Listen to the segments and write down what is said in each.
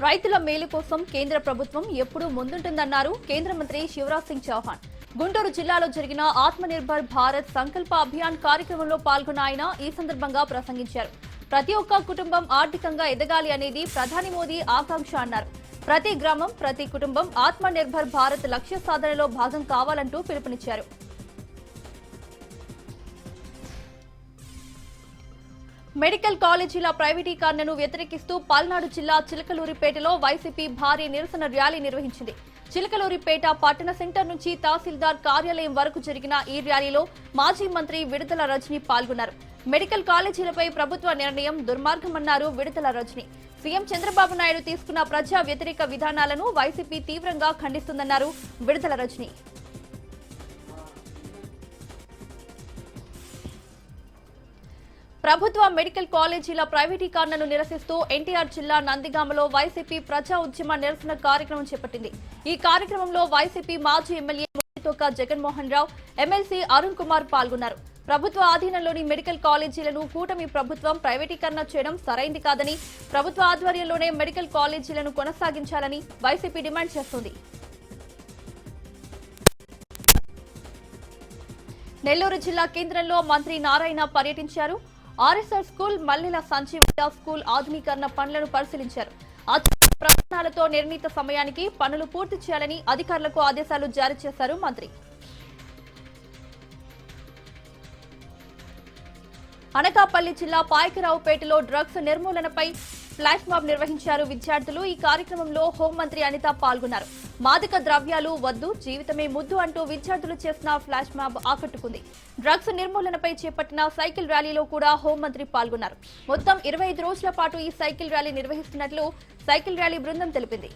రైతుల మేలు కోసం కేంద్ర ప్రభుత్వం ఎప్పుడూ ముందుంటుందన్నారు కేంద్ర మంత్రి శివరాజ్ సింగ్ చౌహాన్. గుంటూరు జిల్లాలో జరిగిన ఆత్మనిర్భర్ భారత్ సంకల్ప అభియాన్ కార్యక్రమంలో పాల్గొన్న ఆయన ఈ సందర్భంగా ప్రసంగించారు. ప్రతి ఒక్క కుటుంబం ఆర్థికంగా ఎదగాలి అనేది ప్రధాని మోదీ ఆకాంక్ష అన్నారు. ప్రతి గ్రామం, ప్రతి కుటుంబం ఆత్మనిర్భర్ భారత్ లక్ష్య సాధనలో భాగం కావాలంటూ పిలుపునిచ్చారు. మెడికల్ కాలేజీల ప్రైవేటీకరణను వ్యతిరేకిస్తూ పల్నాడు జిల్లా చిలకలూరిపేటలో వైసీపీ భారీ నిరసన ర్యాలీ నిర్వహించింది. చిలకలూరిపేట పట్టణ సెంటర్ నుంచి తహసీల్దార్ కార్యాలయం వరకు జరిగిన ఈ ర్యాలీలో మాజీ మంత్రి విడతల రజని పాల్గొన్నారు. మెడికల్ కాలేజీలపై ప్రభుత్వ నిర్ణయం దుర్మార్గమన్నారు విడతల రజని. సీఎం చంద్రబాబు నాయుడు తీసుకున్న ప్రజా వ్యతిరేక విధానాలను వైసీపీ తీవ్రంగా ఖండిస్తుందన్నారు విడతల రజని. ప్రభుత్వ మెడికల్ కాలేజీల ప్రైవేటీకరణను నిరసిస్తూ ఎన్టీఆర్ జిల్లా నందిగామలో వైసీపీ ప్రజా ఉద్యమ నిరసన కార్యక్రమం చేపట్టింది. ఈ కార్యక్రమంలో వైసీపీ మాజీ ఎమ్మెల్యే తోక జగన్మోహన్ రావు, ఎమ్మెల్సీ అరుణ్ కుమార్ పాల్గొన్నారు. ప్రభుత్వ ఆధీనంలోని మెడికల్ కాలేజీలను కూటమి ప్రభుత్వం ప్రైవేటీకరణ చేయడం సరైంది కాదని, ప్రభుత్వ ఆధ్వర్యంలోనే మెడికల్ కాలేజీలను కొనసాగించాలని వైసీపీ డిమాండ్ చేస్తోంది. నెల్లూరు జిల్లా కేంద్రంలో మంత్రి నారాయణ పర్యటించారు. ఆర్ఎస్ఆర్ స్కూల్, మల్లెల సంజీవయ్య స్కూల్ ఆధునీకరణ పనులను పరిశీలించారు. ప్రమాణాలతో నిర్ణీత సమయానికి పనులు పూర్తి చేయాలని అధికారులకు ఆదేశాలు జారీ చేశారు మంత్రి. అనకాపల్లి జిల్లా పాయకరావుపేటలో డ్రగ్స్ నిర్మూలనపై ఫ్లాష్ మాబ్ నిర్వహించారు విద్యార్థులు. ఈ కార్యక్రమంలో హోంమంత్రి అనిత పాల్గొన్నారు. మాదక ద్రవ్యాలు వద్దు, జీవితమే ముద్దు అంటూ విద్యార్థులు చేసిన ఫ్లాష్ మాబ్ ఆకట్టుకుంది. డ్రగ్స్ నిర్మూలనపై చేపట్టిన సైకిల్ ర్యాలీలో కూడా హోంమంత్రి పాల్గొన్నారు. మొత్తం 25 రోజుల పాటు ఈ సైకిల్ ర్యాలీ నిర్వహిస్తున్నట్లు సైకిల్ ర్యాలీ బృందం తెలిపింది.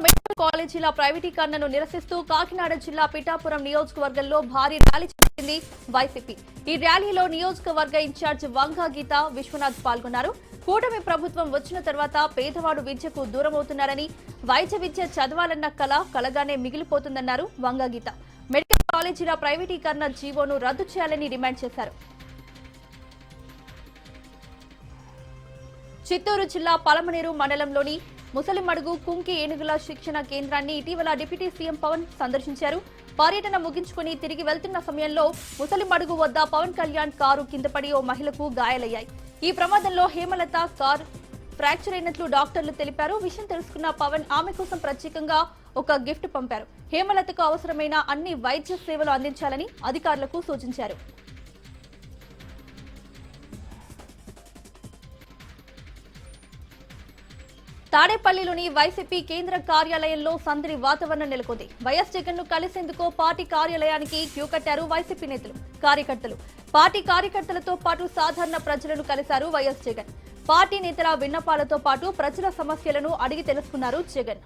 మెడికల్ కాలేజీల ప్రైవేటీకరణను నిరసిస్తూ కాకినాడ జిల్లా పిఠాపురం నియోజకవర్గంలో భారీ ర్యాలీ చేపట్టింది వైసీపీ. ఈ ర్యాలీలో నియోజకవర్గ ఇన్ఛార్జ్ వంగా గీత విశ్వనాథ్ పాల్గొన్నారు. కూటమి ప్రభుత్వం వచ్చిన తర్వాత పేదవాడు విద్యకు దూరమవుతున్నారని, వైద్య విద్య చదవాలన్న కళ కలగానే మిగిలిపోతుందన్నారు వంగా గీత. మెడికల్ కాలేజీల ప్రైవేటీకరణ జీవోను రద్దు చేయాలని డిమాండ్ చేశారు. చిత్తూరు జిల్లా పలమనేరు మండలంలోని ముసలిమడుగు కుంకి ఏనుగుల శిక్షణ కేంద్రాన్ని ఇటీవల డిప్యూటీ సీఎం పవన్ సందర్శించారు. పర్యటన ముగించుకుని తిరిగి వెళ్తున్న సమయంలో ముసలిమడుగు వద్ద పవన్ కళ్యాణ్ కారు కిందపడి ఓ మహిళకు గాయాలయ్యాయి. ఈ ప్రమాదంలో హేమలత కారు ఫ్రాక్చర్ అయినట్లు డాక్టర్లు తెలిపారు. విషయం తెలుసుకున్న పవన్ ఆమె కోసం ప్రత్యేకంగా ఒక గిఫ్ట్ పంపారు. హేమలతకు అవసరమైన అన్ని వైద్య సేవలు అందించాలని అధికారులకు సూచించారు. తాడేపల్లిలోని వైసీపీ కేంద్ర కార్యాలయంలో సందడి వాతావరణం నెలకొంది. వైఎస్ జగన్ ను కలిసేందుకు పార్టీ కార్యాలయానికి క్యూ కట్టారు వైసీపీ నేతలు, కార్యకర్తలు. పార్టీ కార్యకర్తలతో పాటు సాధారణ ప్రజలను కలిశారు వైఎస్ జగన్. పార్టీ నేతల విన్నపాలతో పాటు ప్రజల సమస్యలను అడిగి తెలుసుకున్నారు జగన్.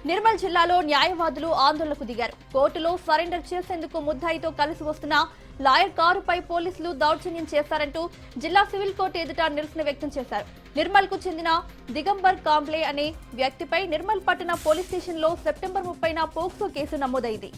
నిర్మల్ జిల్లాలో న్యాయవాదులు ఆందోళనకు దిగారు. కోర్టులో సరెండర్ చేసేందుకు ముద్దాయితో కలిసి వస్తున్న లాయర్ కారుపై పోలీసులు దౌర్జన్యం చేశారంటూ జిల్లా సివిల్ కోర్టు ఎదుట నిరసన వ్యక్తం చేశారు. నిర్మల్ కు చెందిన దిగంబర్ కాంబ్లే అనే వ్యక్తిపై నిర్మల్ పట్టణ పోలీస్ స్టేషన్లో సెప్టెంబర్ 30న పోక్సో కేసు నమోదైంది.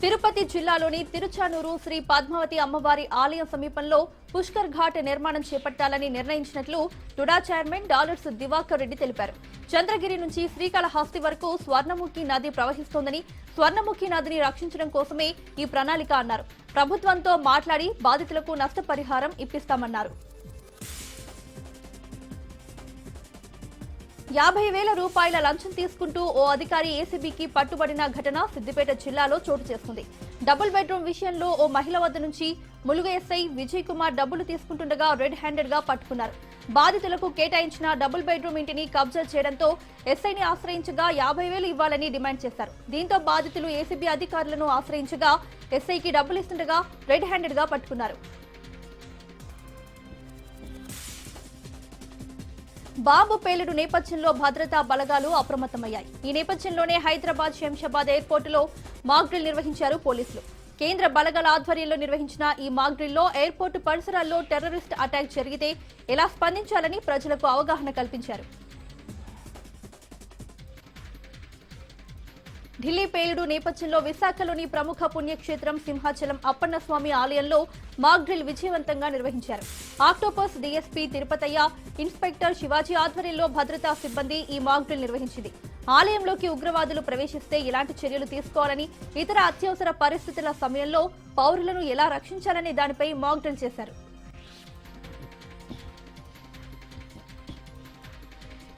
తిరుపతి జిల్లాలోని తిరుచానూరు శ్రీ పద్మావతి అమ్మవారి ఆలయం సమీపంలో పుష్కర్ ఘాట్ నిర్మాణం చేపట్టాలని నిర్ణయించినట్లు టుడా చైర్మన్ డాలర్స్ దివాకర్ రెడ్డి తెలిపారు. చంద్రగిరి నుంచి శ్రీకాళహస్తి వరకు స్వర్ణముఖి నది ప్రవహిస్తోందని, స్వర్ణముఖి నదిని రక్షించడం కోసమే ఈ ప్రణాళిక అన్నారు. ప్రభుత్వంతో మాట్లాడి బాధితులకు నష్టపరిహారం ఇప్పిస్తామన్నారు. 50,000 రూపాయల లంచం తీసుకుంటూ ఓ అధికారి ఏసీబీకి పట్టుబడిన ఘటన సిద్దిపేట జిల్లాలో చోటు చేసుకుంది. డబుల్ బెడ్రూమ్ విషయంలో ఓ మహిళ వద్ద నుంచి ములుగు ఎస్ఐ విజయ్ కుమార్ డబ్బులు తీసుకుంటుండగా రెడ్ హ్యాండెడ్ గా పట్టుకున్నారు. బాధితులకు కేటాయించిన డబుల్ బెడ్రూమ్ ఇంటిని కబ్జా చేయడంతో ఎస్ఐని ఆశ్రయించగా 50,000 ఇవ్వాలని డిమాండ్ చేశారు. దీంతో బాధితులు ఏసీబీ అధికారులను ఆశ్రయించగా ఎస్ఐకి డబ్బులు ఇస్తుండగా రెడ్ హ్యాండెడ్ గా పట్టుకున్నారు. బాంబు పేలుడు నేపథ్యంలో భద్రతా బలగాలు అప్రమత్తమయ్యాయి. ఈ నేపథ్యంలోనే హైదరాబాద్ శంషాబాద్ ఎయిర్పోర్టులో మాక్ డ్రిల్ నిర్వహించారు పోలీసులు. కేంద్ర బలగాల ఆధ్వర్యంలో నిర్వహించిన ఈ మాక్ డ్రిల్లో ఎయిర్పోర్టు పరిసరాల్లో టెర్రరిస్ట్ అటాక్ జరిగితే ఎలా స్పందించాలని ప్రజలకు అవగాహన కల్పించారు. ఢిల్లీ పేలుడు నేపథ్యంలో విశాఖలోని ప్రముఖ పుణ్యక్షేత్రం సింహాచలం అప్పన్న స్వామి ఆలయంలో మాక్ డ్రిల్ విజయవంతంగా నిర్వహించారు. Octopus DSP Tirupatayya, inspector Shivaji ఆధ్వర్యంలో భద్రతా సిబ్బంది ఈ మాక్ డ్రిల్ నిర్వహించింది. ఆలయంలోకి ఉగ్రవాదులు ప్రవేశిస్తే ఎలాంటి చర్యలు తీసుకోవాలని, ఇతర అత్యవసర పరిస్థితుల సమయంలో పౌరులను ఎలా రక్షించాలనే దానిపై మాక్ డ్రిల్ చేశారు.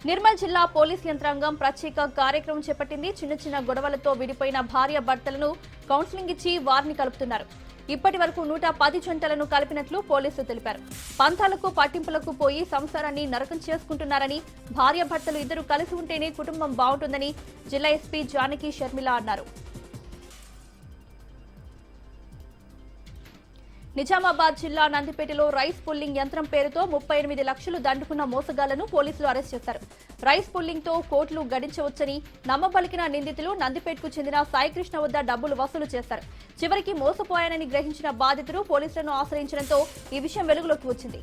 నిర్మల్ జిల్లా పోలీస్ యంత్రాంగం ప్రత్యేక కార్యక్రమం చేపట్టింది. చిన్న చిన్న గొడవలతో విడిపోయిన భార్య భర్తలను కౌన్సిలింగ్ ఇచ్చి వారిని కలుపుతున్నారు. ఇప్పటి వరకు 110 జంటలను కలిపినట్లు పోలీసులు తెలిపారు. పంతాలకు పట్టింపులకు పోయి సంసారాన్ని నరకం చేసుకుంటున్నారని, భార్య భర్తలు ఇద్దరు కలిసి ఉంటేనే కుటుంబం బాగుంటుందని జిల్లా ఎస్పీ జానకి షర్మిల అన్నారు. నిజామాబాద్ జిల్లా నందిపేటలో రైస్ పుల్లింగ్ యంత్రం పేరుతో 38 లక్షలు దండుకున్న మోసగాళ్లను పోలీసులు అరెస్ట్ చేశారు. రైస్ పుల్లింగ్ తో కోట్లు గడించవచ్చని నమ్మబలికిన నిందితులు నందిపేటకు చెందిన సాయికృష్ణ వద్ద డబ్బులు వసూలు చేశారు. చివరికి మోసపోయానని గ్రహించిన బాధితులు పోలీసులను ఆశ్రయించడంతో ఈ విషయం వెలుగులోకి వచ్చింది.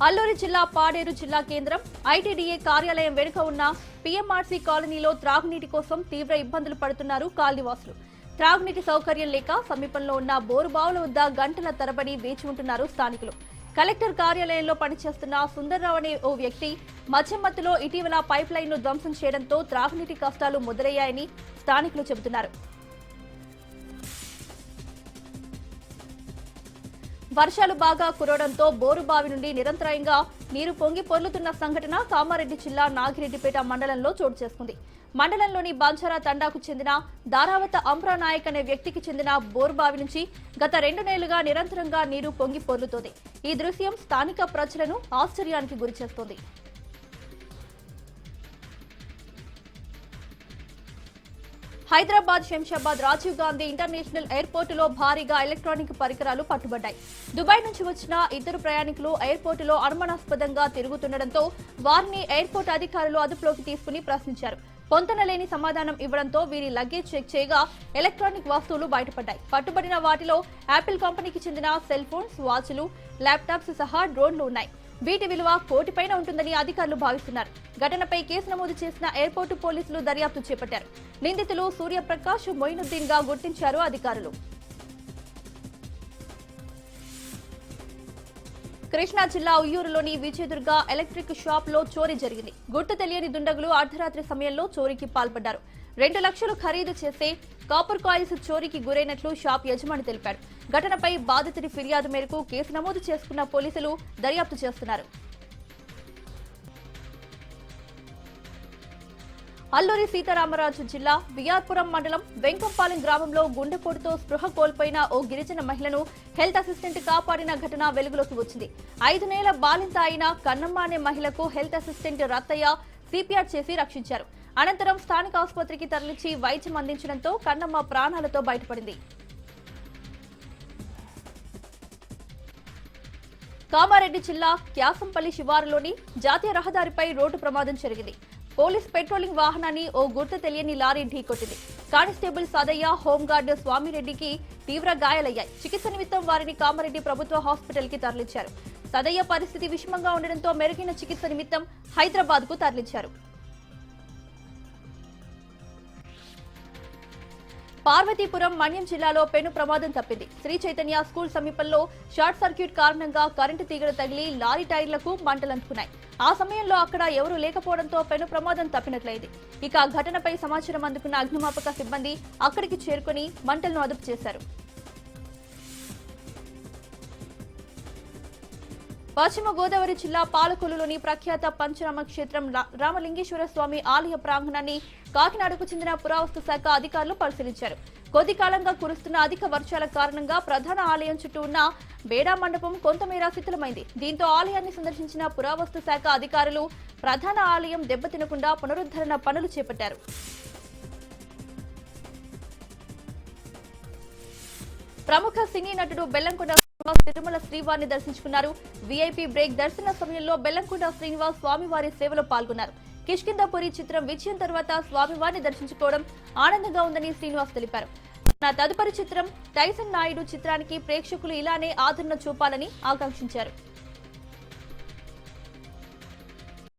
అల్లూరి జిల్లా పాడేరు జిల్లా కేంద్రం ఐటీడీఏ కార్యాలయం వెనుక ఉన్న పీఎంఆర్సీ కాలనీలో త్రాగునీటి కోసం తీవ్ర ఇబ్బందులు పడుతున్నారు కాలనీవాసులు. త్రాగునీటి సౌకర్యం లేక సమీపంలో ఉన్న బోరుబావుల వద్ద గంటల తరబడి వేచి ఉంటున్నారు స్థానికులు. కలెక్టర్ కార్యాలయంలో పనిచేస్తున్న సుందర్రావు అనే ఓ వ్యక్తి మధ్యమత్తులో ఇటీవల పైప్ లైన్ ను ధ్వంసం చేయడంతో త్రాగునీటి కష్టాలు మొదలయ్యాయని స్థానికులు చెబుతున్నారు. వర్షాలు బాగా కురవడంతో బోరుబావి నుండి నిరంతరాయంగా నీరు పొంగి పొర్లుతున్న సంఘటన కామారెడ్డి జిల్లా నాగిరెడ్డిపేట మండలంలో చోటు చేసుకుంది. మండలంలోని బంజారా తండాకు చెందిన దారావత అమ్రా నాయక్ అనే వ్యక్తికి చెందిన బోరుబావి నుంచి గత 2 నెలలుగా నిరంతరంగా నీరు పొంగి పొర్లుతోంది. ఈ దృశ్యం స్థానిక ప్రజలను ఆశ్చర్యానికి గురిచేస్తోంది. హైదరాబాద్ శంషాబాద్ రాజీవ్ గాంధీ ఇంటర్నేషనల్ ఎయిర్పోర్టులో భారీగా ఎలక్ట్రానిక్ పరికరాలు పట్టుబడ్డాయి. దుబాయ్ నుంచి వచ్చిన ఇద్దరు ప్రయాణికులు ఎయిర్పోర్టులో అనుమానాస్పదంగా తిరుగుతుండటంతో వారిని ఎయిర్పోర్టు అధికారులు అదుపులోకి తీసుకుని ప్రశ్నించారు. పొంతనలేని సమాధానం ఇవ్వడంతో వీరి లగేజ్ చెక్ చేయగా ఎలక్ట్రానిక్ వస్తువులు బయటపడ్డాయి. పట్టుబడిన వాటిలో యాపిల్ కంపెనీకి చెందిన సెల్ ఫోన్స్, వాచ్లు, ల్యాప్టాప్స్ సహా డ్రోన్లు ఉన్నాయి. వీటి విలువ 1 కోటి పైన ఉంటుందని అధికారులు భావిస్తున్నారు. ఘటనపై కేసు నమోదు చేసిన ఎయిర్పోర్టు పోలీసులు దర్యాప్తు చేపట్టారు. నిందితులు సూర్యప్రకాష్, మొయినుద్దీన్ గా గుర్తించారు అధికారులు. కృష్ణా జిల్లా ఉయ్యూరులోని విజయదుర్గ ఎలక్ట్రిక్ షాప్ లో చోరీ జరిగింది. గుర్తు తెలియని దుండగులు అర్ధరాత్రి సమయంలో చోరీకి పాల్పడ్డారు. 2 లక్షలు ఖరీదు చేసే కాపర్ కాయిల్స్ చోరీకి గురైనట్లు షాప్ యజమాని తెలిపాడు. ఘటనపై బాధితుడి ఫిర్యాదు మేరకు కేసు నమోదు చేసుకున్న పోలీసులు దర్యాప్తు చేస్తున్నారు. అల్లూరి సీతారామరాజు జిల్లా విఆర్పురం మండలం వెంకంపాలెం గ్రామంలో గుండెపోటుతో స్పృహ కోల్పోయిన ఓ గిరిజన మహిళను హెల్త్ అసిస్టెంట్ కాపాడిన ఘటన వెలుగులోకి వచ్చింది. 5 నెలల బాలింత అయిన కన్నమ్మ అనే మహిళకు హెల్త్ అసిస్టెంట్ రత్తయ్య సిపిఆర్ చేసి రక్షించారు. అనంతరం స్థానిక ఆసుపత్రికి తరలించి వైద్యం అందించడంతో కన్నమ్మ ప్రాణాలతో బయటపడింది. కామారెడ్డి జిల్లా క్యాసంపల్లి శివారులోని జాతీయ రహదారిపై రోడ్డు ప్రమాదం జరిగింది. పోలీస్ పెట్రోలింగ్ వాహనాన్ని ఓ గుర్తు తెలియని లారీ ఢీకొట్టింది. కానిస్టేబుల్ సదయ్య, హోంగార్డు స్వామిరెడ్డికి తీవ్ర గాయాలయ్యాయి. చికిత్స నిమిత్తం వారిని కామారెడ్డి ప్రభుత్వ హాస్పిటల్ కి తరలించారు. సదయ్య పరిస్థితి విషమంగా ఉండడంతో మెరుగైన చికిత్స నిమిత్తం హైదరాబాద్ కు తరలించారు. పార్వతీపురం మన్యం జిల్లాలో పెను ప్రమాదం తప్పింది. శ్రీ చైతన్య స్కూల్ సమీపంలో షార్ట్ సర్క్యూట్ కారణంగా కరెంటు తీగలు తగిలి లారీ టైర్లకు మంటలంటుకున్నాయి. ఆ సమయంలో అక్కడ ఎవరూ లేకపోవడంతో పెను ప్రమాదం తప్పినట్లయింది. ఇక ఘటనపై సమాచారం అందుకున్న అగ్నిమాపక సిబ్బంది అక్కడికి చేరుకుని మంటలను అదుపు చేశారు. పశ్చిమ గోదావరి జిల్లా పాలకొల్లులోని ప్రఖ్యాత పంచరామ క్షేత్రం రామలింగేశ్వర స్వామి ఆలయ ప్రాంగణాన్ని కాకినాడకు చెందిన పురావస్తు శాఖ అధికారులు పరిశీలించారు. కొద్ది కాలంగా కురుస్తున్న అధిక వర్షాల కారణంగా ప్రధాన ఆలయం చుట్టూ ఉన్న బేడా మండపం కొంతమేర శిథిలమైంది. దీంతో ఆలయాన్ని సందర్శించిన పురావస్తు శాఖ అధికారులు ప్రధాన ఆలయం దెబ్బతినకుండా పునరుద్ధరణ పనులు చేపట్టారు. ప్రముఖ సినీ నటుడు బెల్లంకొండ తిరుమల శ్రీవారిని దర్శించుకున్నారు. వీఐపీ బ్రేక్ దర్శన సమయంలో బెల్లంకొండ శ్రీనివాస్ స్వామివారి సేవలో పాల్గొన్నారు. కిష్కింధపురి చిత్రం విజయం తర్వాత స్వామివారిని దర్శించుకోవడం ఆనందంగా ఉందని శ్రీనివాస్ తెలిపారు. నా తదుపరి చిత్రం టైసన్ నాయుడు చిత్రానికి ప్రేక్షకులు ఇలానే ఆదరణ చూపాలని ఆకాంక్షించారు.